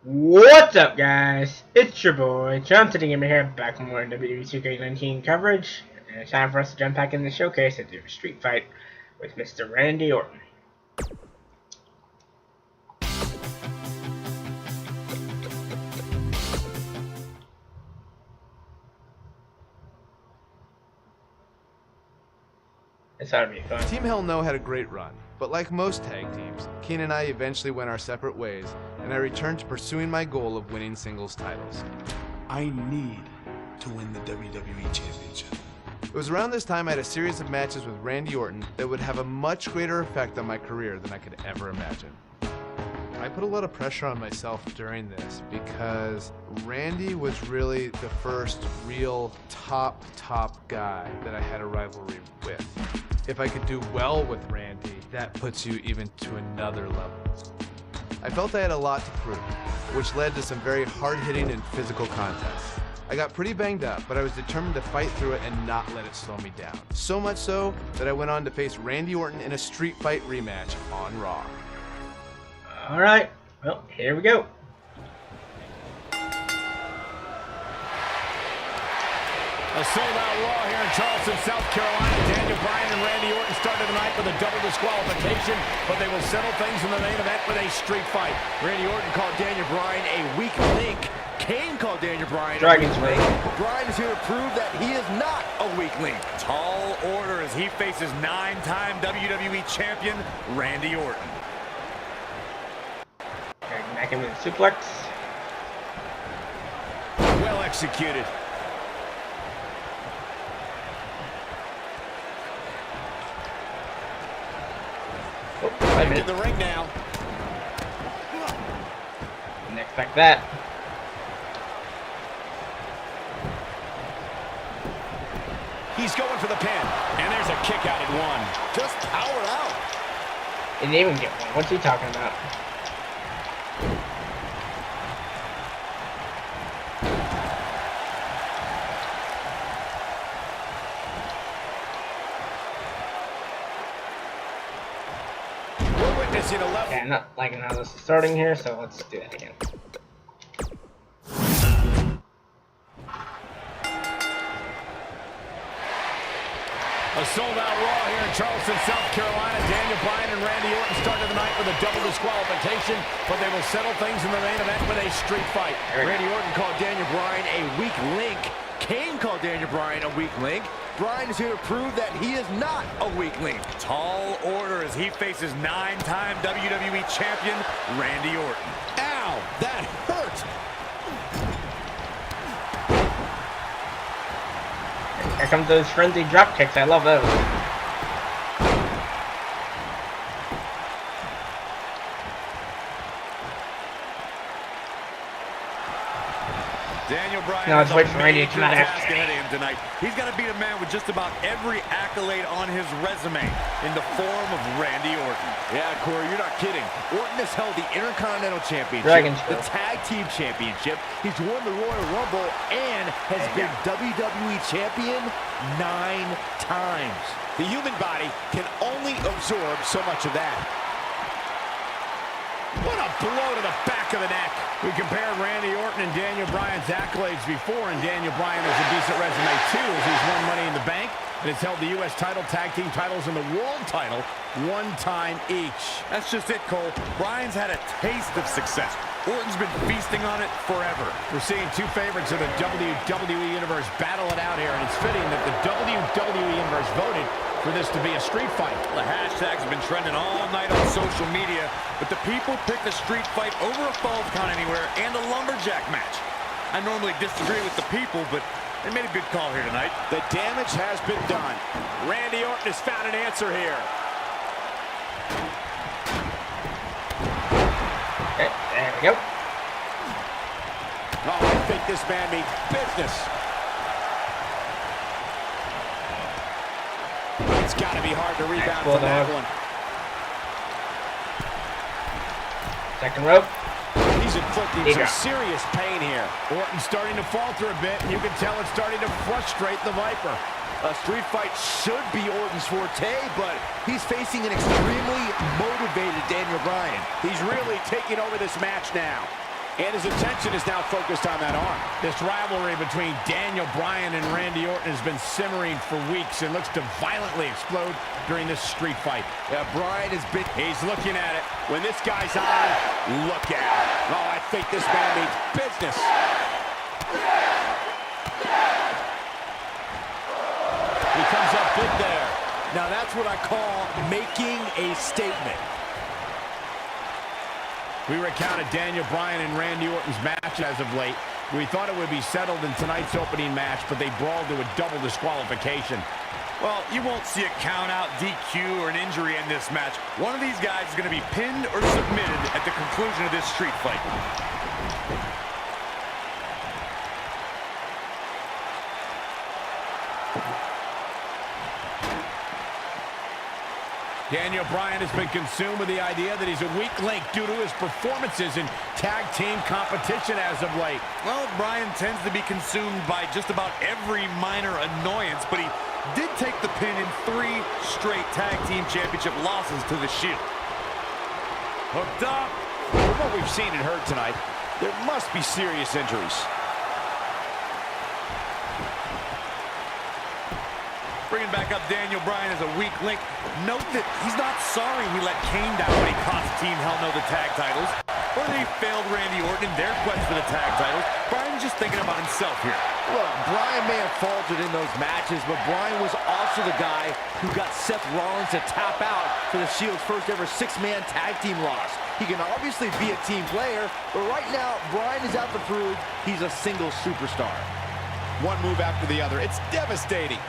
What's up, guys? It's your boy, John City Gamer here, back for more WWE 2K19 coverage. And it's time for us to jump back in the showcase and do a street fight with Mr. Randy Orton. This ought to be fun. Team Hell No had a great run, but like most tag teams, Keen and I eventually went our separate ways, and I returned to pursuing my goal of winning singles titles. I need to win the WWE Championship. It was around this time I had a series of matches with Randy Orton that would have a much greater effect on my career than I could ever imagine. I put a lot of pressure on myself during this because Randy was really the first real top guy that I had a rivalry with. If I could do well with Randy, that puts you even to another level. I felt I had a lot to prove, which led to some very hard-hitting and physical contests. I got pretty banged up, but I was determined to fight through it and not let it slow me down. So much so that I went on to face Randy Orton in a street fight rematch on Raw. Alright, well, here we go. A sold-out Raw here in Charleston, South Carolina. Daniel Bryan and Randy Orton started the night with a double disqualification, but they will settle things in the main event with a street fight. Randy Orton called Daniel Bryan a weak link. Kane called Daniel Bryan a weak link. Bryan is here to prove that he is not a weak link. Tall order as he faces 9-time WWE champion Randy Orton. Back in with a suplex. Well executed. Back in the ring now. Didn't expect that. He's going for the pin. And there's a kick out at one. Just powered out. Didn't even get one. What's he talking about? Okay, I'm not liking how this is starting here, so let's do that again. A sold-out Raw here in Charleston, South Carolina. Daniel Bryan and Randy Orton started the night with a double disqualification, but they will settle things in the main event with a street fight. Randy Orton called Daniel Bryan a weak link. Kane called Daniel Bryan a weak link. Bryan is here to prove that he is not a weak link. Tall order as he faces 9-time WWE champion Randy Orton. Ow, that hurt. Here comes those frenzy drop kicks. I love those. Daniel Bryan now let's wait for Randy to come out after him tonight. He's got to beat a man with just about every accolade on his resume in the form of Randy Orton. Yeah, Corey, you're not kidding. Orton has held the Intercontinental Championship, the Tag Team Championship. He's won the Royal Rumble and has been WWE Champion 9 times. The human body can only absorb so much of that. What a blow to the back of the neck. We compared Randy Orton and Daniel Bryan's accolades before, and Daniel Bryan has a decent resume too, as he's won Money in the Bank and has held the U.S. title, tag team titles, and the world title one time each. That's just it, Cole. Bryan's had a taste of success. Orton's been feasting on it forever. We're seeing two favorites of the WWE Universe battle it out here, and it's fitting that the WWE Universe voted for this to be a street fight. The hashtags have been trending all night on social media, but the people picked a street fight over a Falls Count Anywhere and a lumberjack match. I normally disagree with the people, but they made a good call here tonight. The damage has been done. Randy Orton has found an answer here. Okay, there we go. Oh, I think this man means business. It's got to be hard to rebound from that one. Second rope. He's inflicting some serious pain here. Orton's starting to falter a bit, and you can tell it's starting to frustrate the Viper. A street fight should be Orton's forte, but he's facing an extremely motivated Daniel Bryan. He's really taking over this match now. And his attention is now focused on that arm. This rivalry between Daniel Bryan and Randy Orton has been simmering for weeks and looks to violently explode during this street fight. Yeah, Bryan has been... He's looking at it. When this guy's on, look out. Oh, I think this man means business. He comes up big there. Now that's what I call making a statement. We recounted Daniel Bryan and Randy Orton's match as of late. We thought it would be settled in tonight's opening match, but they brawled to a double disqualification. Well, you won't see a count out, DQ, or an injury in this match. One of these guys is going to be pinned or submitted at the conclusion of this street fight. Daniel Bryan has been consumed with the idea that he's a weak link due to his performances in tag team competition as of late. Well, Bryan tends to be consumed by just about every minor annoyance, but he did take the pin in 3 straight tag team championship losses to the Shield. Hooked up. From what we've seen and heard tonight, there must be serious injuries. Bringing back up Daniel Bryan as a weak link. Note that he's not sorry he let Kane down when he cost Team Hell No the tag titles, or that he failed Randy Orton in their quest for the tag titles. Bryan's just thinking about himself here. Look, Bryan may have faltered in those matches, but Bryan was also the guy who got Seth Rollins to tap out for the Shield's first ever 6-man tag team loss. He can obviously be a team player, but right now, Bryan is out to prove he's a single superstar. One move after the other. It's devastating.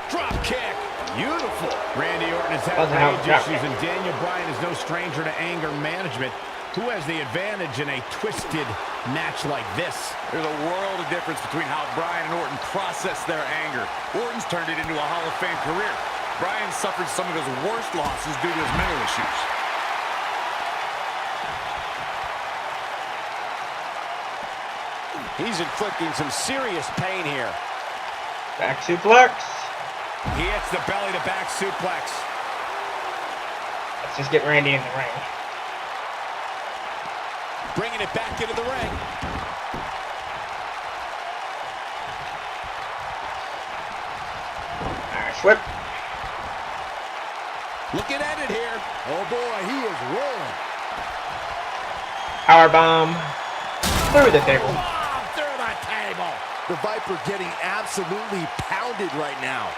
Drop kick. Beautiful. Randy Orton has had rage issues, and Daniel Bryan is no stranger to anger management. Who has the advantage in a twisted match like this? There's a world of difference between how Bryan and Orton process their anger. Orton's turned it into a Hall of Fame career. Bryan suffered some of his worst losses due to his mental issues. He's inflicting some serious pain here. Back suplex. He hits the belly-to-back suplex. Let's just get Randy in the ring. Bringing it back into the ring. Irish whip. Looking at it here. Oh boy, he is rolling. Powerbomb. Through the table. Oh, through the table. The Viper getting absolutely pounded right now.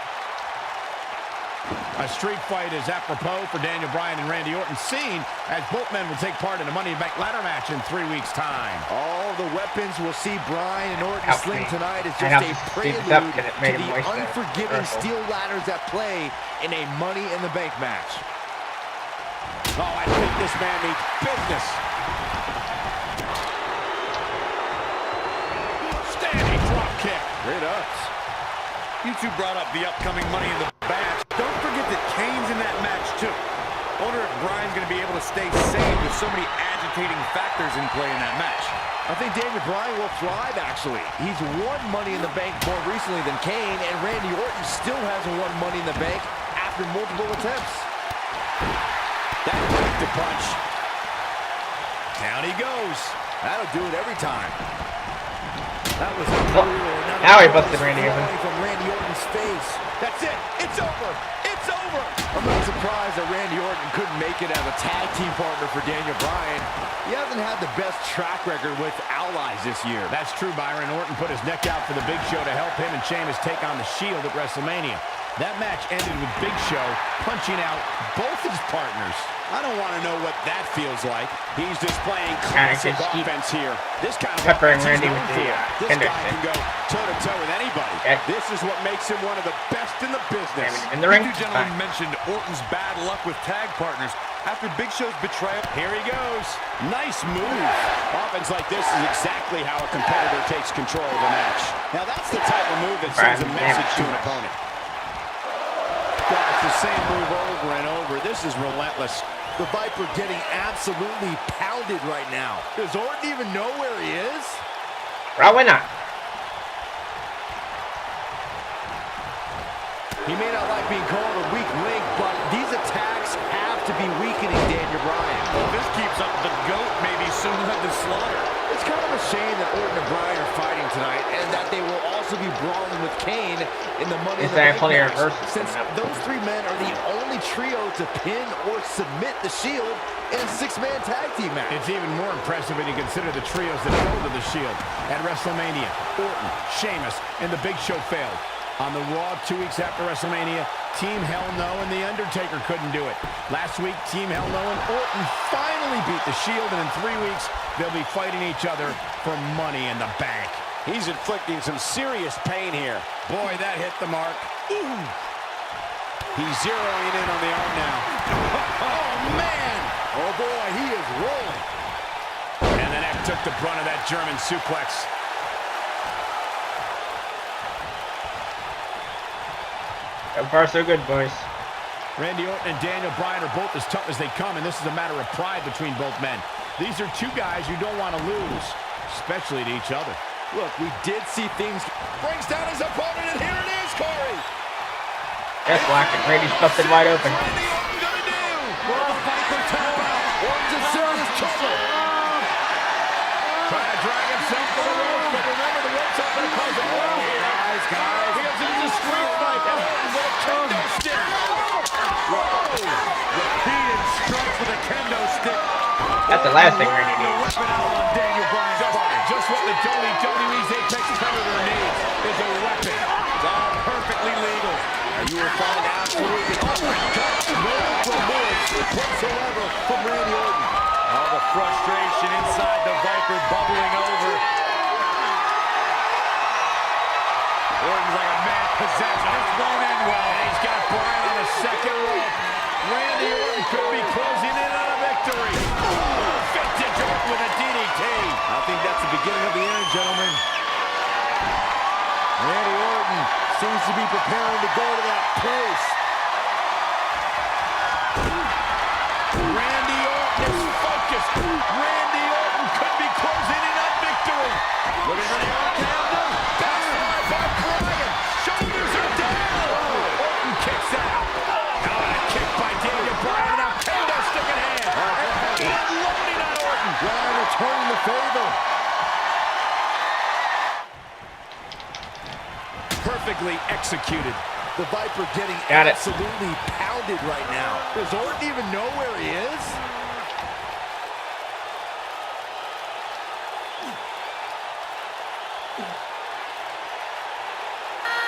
A street fight is apropos for Daniel Bryan and Randy Orton, seen as both men will take part in a Money in the Bank ladder match in 3 weeks' time. All the weapons we'll see Bryan and Orton sling tonight is just I a prelude to the unforgiving steel ladders at play in a Money in the Bank match. Oh, I think this man means business. Standing drop kick. Great ups. You two brought up the upcoming Money in the Bank. Don't forget that Kane's in that match, too. Wonder if Bryan's going to be able to stay sane with so many agitating factors in play in that match. I think Daniel Bryan will thrive, actually. He's won Money in the Bank more recently than Kane, and Randy Orton still hasn't won Money in the Bank after multiple attempts. That kick to punch. Down he goes. That'll do it every time. That was now he busted Randy open. From Randy Orton's face. That's it. It's over. It's over. I'm not surprised that Randy Orton couldn't make it as a tag team partner for Daniel Bryan. He hasn't had the best track record with allies this year. That's true, Byron. Orton put his neck out for the Big Show to help him and Sheamus take on the Shield at WrestleMania. That match ended with Big Show punching out both his partners. I don't want to know what that feels like. He's displaying classic offense here. This kind of peppering offense Randy with the this guy can go toe-to-toe with anybody. This is what makes him one of the best in the business. In the ring. You two gentlemen mentioned Orton's bad luck with tag partners. After Big Show's betrayal, here he goes. Nice move. Offense like this is exactly how a competitor takes control of a match. Now that's the type of move that sends a message to an opponent. It's the same move over and over. This is relentless. The Viper getting absolutely pounded right now. Does Orton even know where he is? Probably not. He may not like being called a weak link, but these attacks have to be weakening Daniel Bryan. Well, if this keeps up, the GOAT may be soon led to slaughter. It's kind of a shame that Orton and Bryan are fighting tonight, and that they will also be brawling with Kane in the Money in the Bank match, since those three men are the only trio to pin or submit the Shield in a six-man tag team match. It's even more impressive when you consider the trios that held to the Shield at WrestleMania. Orton, Sheamus, and The Big Show failed. On the Raw 2 weeks after WrestleMania, Team Hell No and The Undertaker couldn't do it. Last week, Team Hell No and Orton finally beat the Shield, and in 3 weeks, they'll be fighting each other for Money in the Bank. He's inflicting some serious pain here. Boy, that hit the mark. Ooh. He's zeroing in on the arm now. Oh, man! Oh, boy, he is rolling. And the neck took the brunt of that German suplex. So far, so good, boys. Randy Orton and Daniel Bryan are both as tough as they come, and this is a matter of pride between both men. These are two guys you don't want to lose, especially to each other. Look, we did see things. Brings down his opponent, and here it is, Corey. That's whacking. Randy's busted wide open. Randy Orton gonna do? Will the Viper tap out? Orton's in serious trouble. Trying to drag himself to the ropes, but remember the ropes aren't going to cause a blow here. Guys. He goes into the street fight, and Orton with a kendo stick. Repeated strikes with a kendo stick. That's the last thing Randy needs. Weapon out on Daniel Bryan's body. Just what the WWE's Apex Predator needs is a weapon. It's all perfectly legal. You will find absolutely no remorse whatsoever from Randy Orton. All the frustration inside the Viper bubbling over. Orton's like a man possessed. This won't end well. And he's got Bryan on a second rope. Randy Orton could be closing in on a victory. Vintage Orton with a DDT. I think that's the beginning of the end, gentlemen. Randy Orton seems to be preparing to go to that place. Randy Orton is focused. Randy Orton could be closing in on victory. Looking for the RKO. Backslide by Bryan. Shoulders are down. Orton kicks out. Now a kick by Daniel Bryan. Now kendo stick in hand. And loading on Orton. Bryan returning the favor. Perfectly executed. The Viper getting Got it. absolutely pounded right now. Does Orton even know where he is?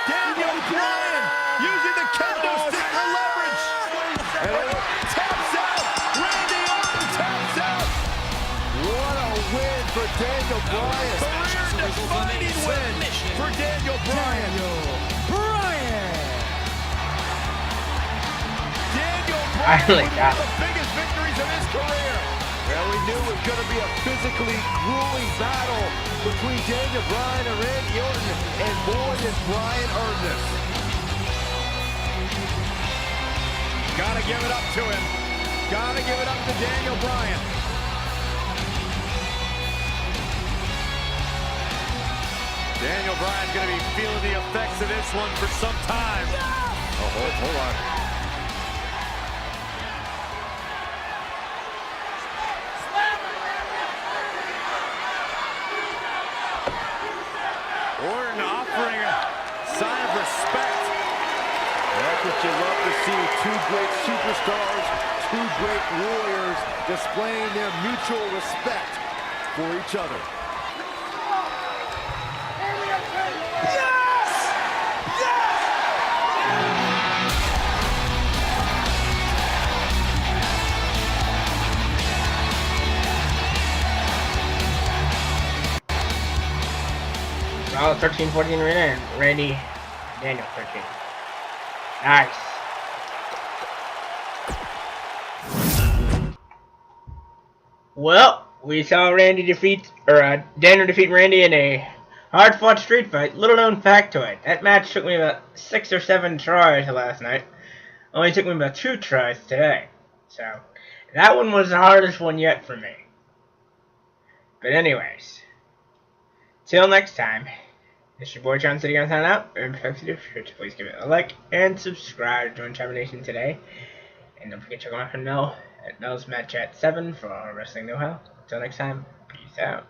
Daniel Bryan using the kendo stick for leverage. And Orton taps out. Randy Orton taps out. What a win for Daniel Bryan. Career-defining win for Daniel Bryan. I really got the it. biggest victories of his career. Well, we knew it was going to be a physically grueling battle between Daniel Bryan and Randy Orton, and boy, did Bryan earn this. Gotta give it up to him. Gotta give it up to Daniel Bryan. Daniel Bryan's going to be feeling the effects of this one for some time. Oh, hold on. Orton offering a sign of respect. That's what you love to see. Two great superstars, two great warriors displaying their mutual respect for each other. Oh, 13-14 Randy. Daniel 13. Nice. Well, we saw Daniel defeat Randy in a hard-fought street fight. Little known factoid: that match took me about 6 or 7 tries last night. Only took me about 2 tries today. So that one was the hardest one yet for me. But anyways, till next time. It's your boy John City on signing out. Please give it a like and subscribe to join Chopper Nation today. And don't forget to check out my friend Mel at Mel's Match at 7 for Wrestling Know-How. Till next time, peace out.